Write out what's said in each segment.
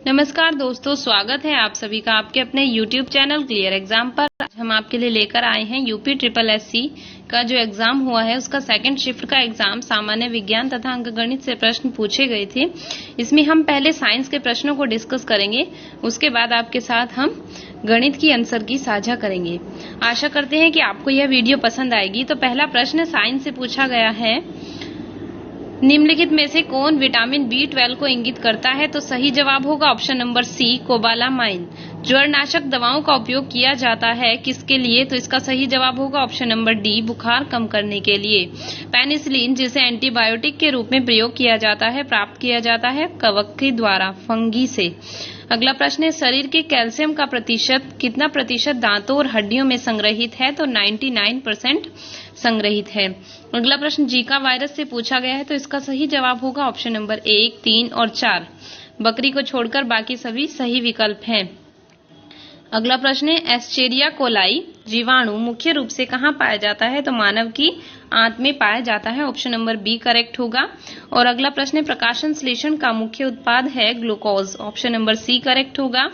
नमस्कार दोस्तों, स्वागत है आप सभी का आपके अपने YouTube चैनल क्लियर एग्जाम पर। आज हम आपके लिए लेकर आए हैं यूपी ट्रिपल एससी का जो एग्जाम हुआ है उसका सेकंड शिफ्ट का एग्जाम। सामान्य विज्ञान तथा अंकगणित से प्रश्न पूछे गए थे। इसमें हम पहले साइंस के प्रश्नों को डिस्कस करेंगे, उसके बाद आपके साथ हम गणित की आंसर की साझा करेंगे। आशा करते हैं कि आपको यह वीडियो पसंद आएगी। तो पहला प्रश्न साइंस से पूछा गया है, निम्नलिखित में से कौन विटामिन B12 को इंगित करता है? तो सही जवाब होगा ऑप्शन नंबर सी, कोबालामाइन। ज्वरनाशक दवाओं का उपयोग किया जाता है किसके लिए? तो इसका सही जवाब होगा ऑप्शन नंबर डी, बुखार कम करने के लिए। पेनिसिलिन, जिसे एंटीबायोटिक के रूप में प्रयोग किया जाता है, प्राप्त किया जाता है कवक के द्वारा, फंगी से। अगला प्रश्न है, शरीर के कैल्शियम का प्रतिशत कितना प्रतिशत दांतों और हड्डियों में संग्रहित है? तो 99% संग्रहित है। अगला प्रश्न जीका वायरस से पूछा गया है, तो इसका सही जवाब होगा ऑप्शन नंबर 1, 3 और 4। बकरी को छोड़कर बाकी सभी सही विकल्प हैं। अगला प्रश्न है, एस्चेरिया कोलाई जीवाणु मुख्य रूप से कहाँ पाया जाता है? तो मानव की आंत में पाया जाता है, ऑप्शन नंबर बी करेक्ट होगा। और अगला प्रश्न है, प्रकाश संश्लेषण का मुख्य उत्पाद है glucose, option number C correct होगा।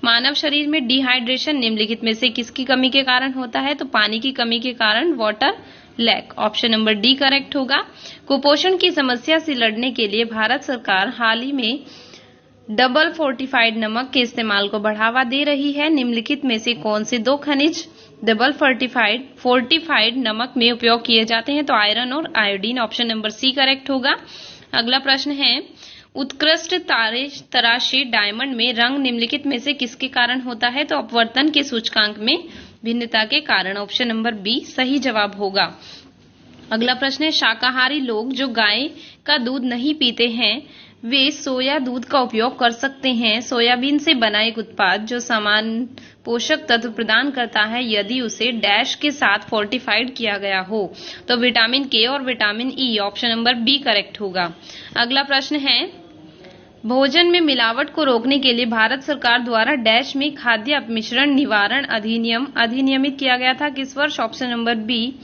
मानव शरीर में डिहाइड्रेशन निम्नलिखित में से किसकी कमी के कारण होता है? तो पानी की कमी के कारण, water lack, option number D correct होगा। कुपोषण की समस्या से लड़ने के लिए भारत सरकार हाल ही में डबल फोर्टिफाइड नमक के इस्तेमाल को बढ़ावा दे रही है। निम्नलिखित में से कौन से दो खनिज डबल फोर्टिफाइड नमक में उपयोग किए जाते हैं? तो आयरन और iodine, option number C correct होगा। अगला प्रश्न है, उत्कृष्ट तराशी डायमंड में रंग निम्नलिखित में से किसके कारण होता है? तो अपवर्तन के सूचकांक में भिन्नता के कारण, ऑप्शन नंबर बी सही जवाब होगा। अगला प्रश्न है, शाकाहारी लोग जो गाय का दूध नहीं पीते हैं वे सोया दूध का उपयोग कर सकते हैं। सोयाबीन से बना एक उत्पाद जो समान पोषक तत्व प्रदान करता है यदि उसे डैश के साथ फोर्टिफाइड किया गया हो। तो विटामिन के और vitamin E, option number B correct होगा। अगला प्रश्न है, भोजन में मिलावट को रोकने के लिए भारत सरकार द्वारा डैश में खाद्य अपमिश्रण निवारण अधिनियम अधिनियमित किया गया था किस वर्ष? ऑप्शन नंबर बी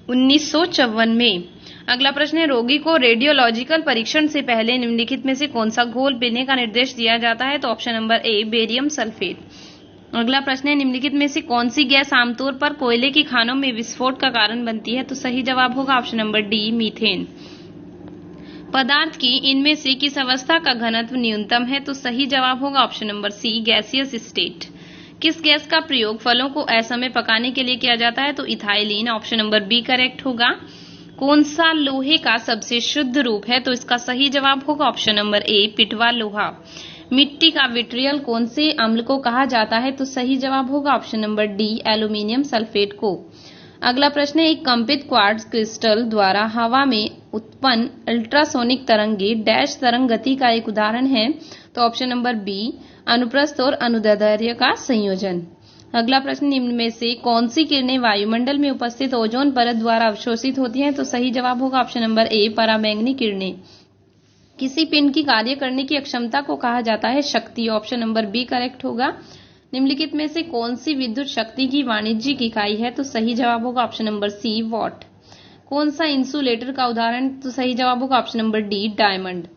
1954 में। अगला प्रश्न है, रोगी को रेडियोलॉजिकल परीक्षण से पहले निम्नलिखित में से कौन सा घोल पीने का निर्देश दिया जाता है? तो option number A, barium sulphate. अगला प्रश्न है, निम्नलिखित में से कौन सी गैस आमतौर पर कोयले की खानों में विस्फोट का कारण बनती है? तो सही जवाब होगा ऑप्शन नंबर डी, मीथेन। पदार्थ की इनमें से किस अवस्था का घनत्व न्यूनतम है? तो सही जवाब होगा option number C, gaseous state. किस गैस का प्रयोग फलों को असमय पकाने के लिए किया जाता है? तो ethylene, option number B correct होगा। कौन सा लोहे का सबसे शुद्ध रूप है? तो इसका सही जवाब होगा ऑप्शन नंबर ए, पिटवा लोहा। मिट्टी का विट्रियल कौन से अम्ल को कहा जाता है? तो सही जवाब होगा option number D, aluminium sulphate को। अगला प्रश्न है, एक कंपित क्वार्ट्ज क्रिस्टल द्वारा हवा में उत्पन्न अल्ट्रासोनिक तरंगे डैश तरंग गति का एक उदाहरण है। तो ऑप्शन नंबर बी, अनुप्रस्थ और अनुदैर्ध्य का संयोजन। अगला प्रश्न, निम्न में से कौन सी किरणें वायुमंडल में उपस्थित ओजोन परत द्वारा अवशोषित होती हैं? तो सही जवाब होगा ऑप्शन नंबर ए, पराबैंगनी किरणें। किसी पिंड की कार्य करने की अक्षमता को कहा जाता है शक्ति, ऑप्शन नंबर बी करेक्ट होगा। निम्नलिखित में से कौन सी विद्युत शक्ति की वाणिज्यिक इकाई है? तो सही जवाब होगा ऑप्शन नंबर सी, वॉट। कौन सा इंसुलेटर का उदाहरण? तो सही जवाब होगा ऑप्शन नंबर डी, डायमंड।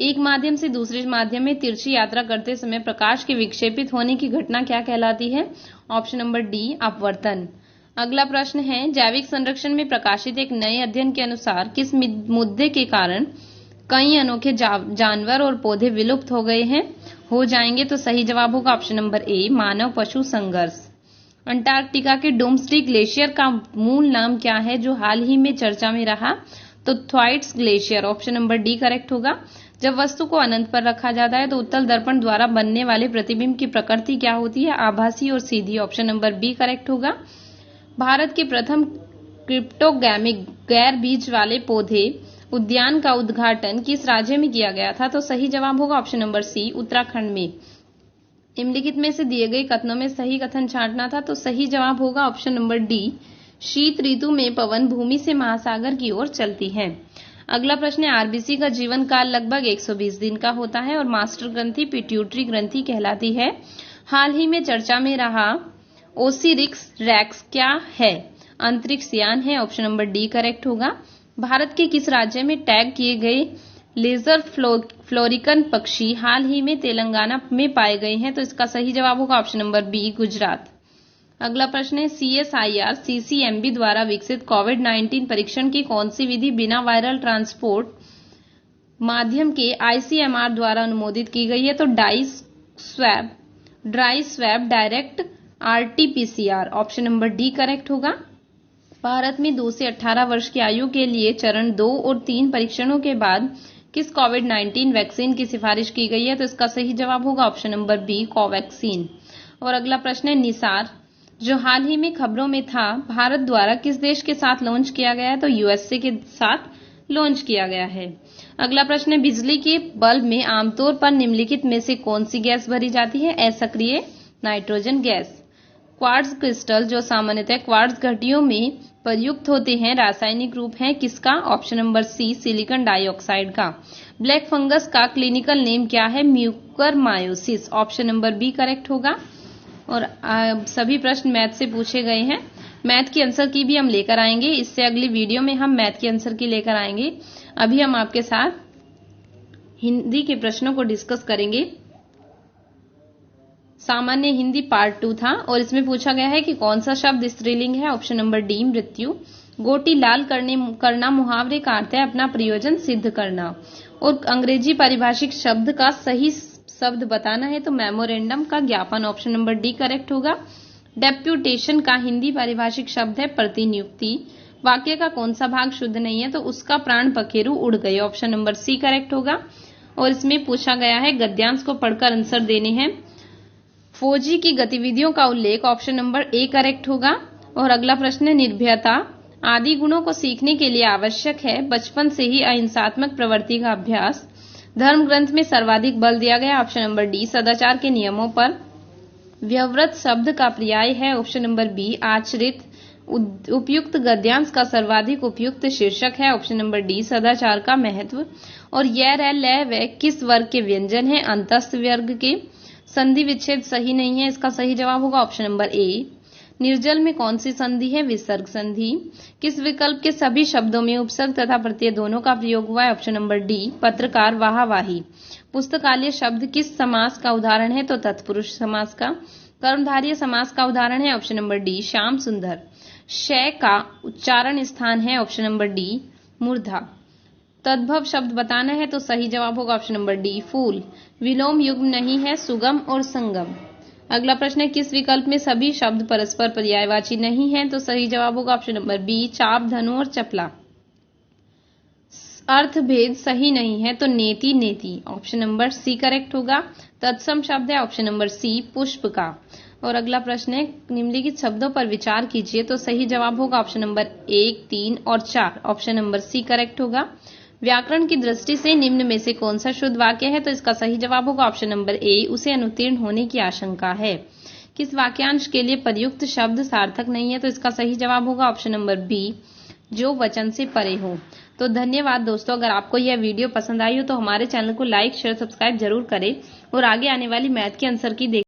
एक माध्यम से दूसरे माध्यम में तिरछी यात्रा करते समय प्रकाश के विक्षेपित होने की घटना क्या कहलाती है? ऑप्शन नंबर डी, अपवर्तन। अगला प्रश्न है, जैविक संरक्षण में प्रकाशित एक नए अध्ययन के अनुसार किस मुद्दे के कारण कई अनोखे जानवर और पौधे विलुप्त हो जाएंगे? तो सही जवाब होगा ऑप्शन नंबर ए, मानव पशु संघर्ष। अंटार्कटिका के डोम्सडी ग्लेशियर का मूल नाम क्या है जो हाल ही में चर्चा में रहा? तो Thwaites glacier, option number D correct होगा। जब वस्तु को अनंत पर रखा जाता है तो उत्तल दर्पण द्वारा बनने वाले प्रतिबिंब की प्रकृति क्या होती है? आभासी और सीधी, ऑप्शन नंबर बी करेक्ट होगा। भारत के प्रथम क्रिप्टोगैमिक गैर बीज वाले पौधे उद्यान का उद्घाटन किस राज्य में किया गया था? तो सही जवाब होगा ऑप्शन नंबर सी, उत्तराखंड में। निम्नलिखित में से दिए गए कथनों में सही कथन छांटना था। तो सही जवाब होगा ऑप्शन नंबर डी, शीत ऋतु में पवन भूमि से महासागर की ओर चलती है। अगला प्रश्न है, आरबीसी का जीवन काल लगभग 120 दिन का होता है और मास्टर ग्रंथि पिट्यूटरी ग्रंथि कहलाती है। हाल ही में चर्चा में रहा ओसिरिक्स रैक्स क्या है? अंतरिक्ष यान है, ऑप्शन नंबर डी करेक्ट होगा। भारत के किस राज्य में टैग किए गए लेजर फ्लोरिकन पक्षी हाल ही में तेलंगाना में पाए गए हैं, तो इसका सही जवाब होगा ऑप्शन नंबर बी, गुजरात। अगला प्रश्न है CSIR CCMB द्वारा विकसित कोविड-19 परीक्षण की कौन सी विधि बिना वायरल ट्रांसपोर्ट माध्यम के ICMR द्वारा अनुमोदित की गई है? तो dry swab direct RT-PCR, option number D correct होगा। भारत में 2 से 18 वर्ष की आयु के लिए चरण 2 और 3 परीक्षणों के बाद किस कोविड-19 वैक्सीन की सिफारिश की गई है? तो इसका सही जवाब होगा ऑप्शन नंबर बी, कोवैक्सीन। और अगला प्रश्न है निसार, जो हाल ही में खबरों में था, भारत द्वारा किस देश के साथ लॉन्च किया गया है? तो USA के साथ लॉन्च किया गया है। अगला प्रश्न है बिजली के बल्ब में आमतौर पर निम्नलिखित में से कौन सी गैस भरी जाती है? असक्रिय नाइट्रोजन गैस। क्वार्ट्ज क्रिस्टल, जो सामान्यतः क्वार्ट्ज घटियों में प्रयुक्त होते हैं, रासायनिक रूप है किसका? Option number C, silicon dioxide का। ब्लैक फंगस का क्लिनिकल नेम क्या है? Mucormycosis, option number B correct होगा। और सभी प्रश्न मैथ से पूछे गए हैं। मैथ की आंसर की भी हम लेकर आएंगे, इससे अगली वीडियो में हम मैथ की आंसर की लेकर आएंगे। अभी हम आपके साथ हिंदी के प्रश्नों को डिस्कस करेंगे। सामान्य हिंदी पार्ट 2 था और इसमें पूछा गया है कि कौन सा शब्द स्त्रीलिंग है? ऑप्शन नंबर डी, मृत्यु। गोटी लाल करना मुहावरे का अर्थ है अपना प्रयोजन सिद्ध करना। और अंग्रेजी पारिभाषिक शब्द का सही शब्द बताना है, तो मेमोरेंडम का ज्ञापन, ऑप्शन नंबर डी करेक्ट होगा। डेप्यूटेशन का हिंदी पारिभाषिक शब्द है प्रतिनियुक्ति। वाक्य का कौन सा भाग शुद्ध नहीं है? तो उसका प्राण पखेरु उड़ गए, ऑप्शन नंबर सी करेक्ट होगा। और इसमें पूछा गया है गद्यांश को पढ़कर आंसर देने हैं। फौजी की गतिविधियों का उल्लेख, ऑप्शन नंबर ए करेक्ट होगा। और अगला प्रश्न है निर्भयता आदि गुणों को सीखने के लिए आवश्यक है बचपन से ही अहिंसात्मक प्रवृत्ति का अभ्यास। धर्म ग्रंथ में सर्वाधिक बल दिया गया, ऑप्शन नंबर डी, सदाचार के नियमों पर। व्यवव्रत शब्द का पर्याय है, ऑप्शन नंबर बी, आचरित। उपयुक्त गद्यांश का सर्वाधिक उपयुक्त शीर्षक है, ऑप्शन नंबर डी, सदाचार का महत्व। और य, र, ल, व किस वर्ग के व्यंजन है? अंतस्थ वर्ग के। संधि विच्छेद सही नहीं है, इसका सही जवाब होगा ऑप्शन नंबर ए। निर्जल में कौन सी संधि है? विसर्ग संधि। किस विकल्प के सभी शब्दों में उपसर्ग तथा प्रत्यय दोनों का प्रयोग हुआ है? ऑप्शन नंबर डी, पत्रकार, वाहवाही। पुस्तकालय शब्द किस समास का उदाहरण है? तो तत्पुरुष समास का। कर्मधारय समास का उदाहरण है, ऑप्शन नंबर डी, श्याम सुंदर। शय का उच्चारण स्थान है, ऑप्शन नंबर डी, मूर्धा। तद्भव शब्द बताना है, तो सही जवाब होगा ऑप्शन नंबर डी, फूल। विलोम युग्म नहीं है, सुगम और संगम। अगला प्रश्न है किस विकल्प में सभी शब्द परस्पर पर्यायवाची नहीं है? तो सही जवाब होगा ऑप्शन नंबर बी, चाप, धनु और चपला। अर्थ भेद सही नहीं है, तो नेति, नेति, ऑप्शन नंबर सी करेक्ट होगा। तत्सम शब्द है, ऑप्शन नंबर सी, पुष्प का। और अगला प्रश्न है निम्नलिखित शब्दों पर विचार कीजिए, तो सही जवाब होगा ऑप्शन नंबर 1, 3 और 4, ऑप्शन नंबर सी करेक्ट होगा। व्याकरण की दृष्टि से निम्न में से कौन सा शुद्ध वाक्य है? तो इसका सही जवाब होगा ऑप्शन नंबर ए, उसे अनुत्तीर्ण होने की आशंका है। किस वाक्यांश के लिए प्रयुक्त शब्द सार्थक नहीं है? तो इसका सही जवाब होगा ऑप्शन नंबर बी, जो वचन से परे हो। तो धन्यवाद दोस्तों, अगर आपको यह वीडियो पसंद आई हो तो हमारे चैनल को लाइक, शेयर, सब्सक्राइब जरूर करें और आगे आने वाली मैथ के आंसर की